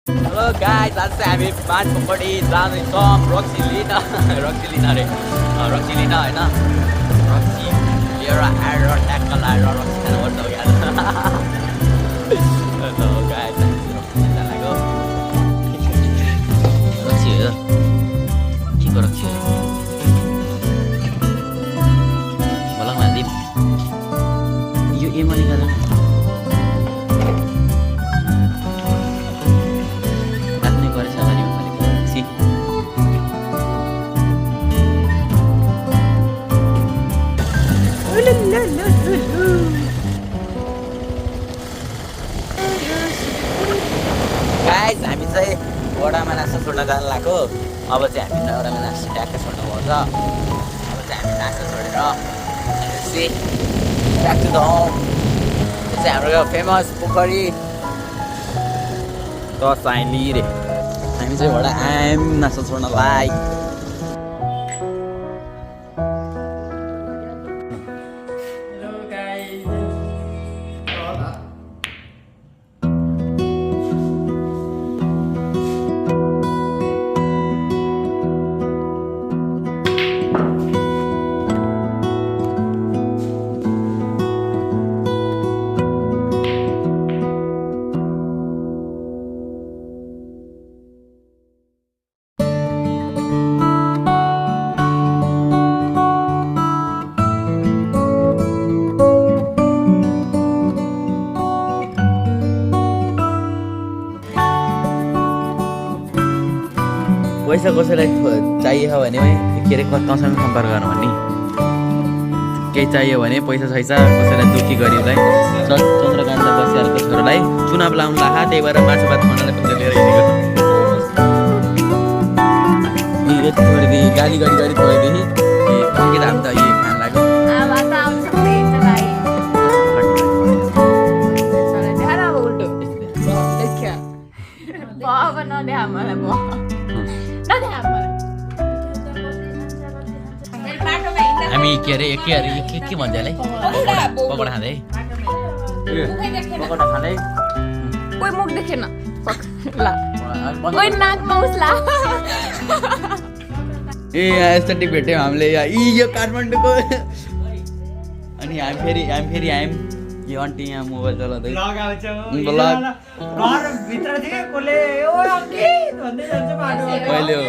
Hello guys, आज चाहिँ हामी बाटोपट्टि जाँदैछौँ रक्सी लिन अरे रक्सी लिन होइन रक्सी लिएर आएर ट्याक्क लाएर रक्सी खानुपर्छ हो यार हेलो गाइस रक्सी लिन लाग्यो रक्सी हो के को रक्सी हो बोला मादिप यो एमली गर्दा गाइस हामी चाहिँ वडामा नास्ता छोड्न जान लाग्यो अब चाहिँ हामी वडामा नास्ता ट्याक्क छोड्नु पर्छ अब चाहिँ हामी नास्ता छोडेर ब्याक टु द होम यो चाहिँ हाम्रो फेमस पोखरी त साइली रे हामी चाहिँ वडा आयौँ नास्ता छोड्नलाई पैसा कसैलाई चाहियो भने के अरे कसँग सम्पर्क गर्नु भन्ने केही चाहियो भने पैसा छैछ कसैलाई दुखी गरिबलाई चन्द्रकान्त बसियारको छोरालाई चुनाव लाउनु लाग्यो त्यही भएर माछा भात खानालाई पनि लिएर हिँडेको छोडिदिए गाली गरी छोडिदिए के दाम त यो खान लाग्यो हामी के अरे के भन्छ यसलाई पकौडा खाँदै पकौडा खाँदै कोही मुख देखेन कोही नाकमा उसला ए यस्तो टिक भेट्यौँ हामीले यो काठमाडौँको अनि हामी फेरि आयौँ यो आन्टी यहाँ मोबाइल चलाउँदै कहिले हो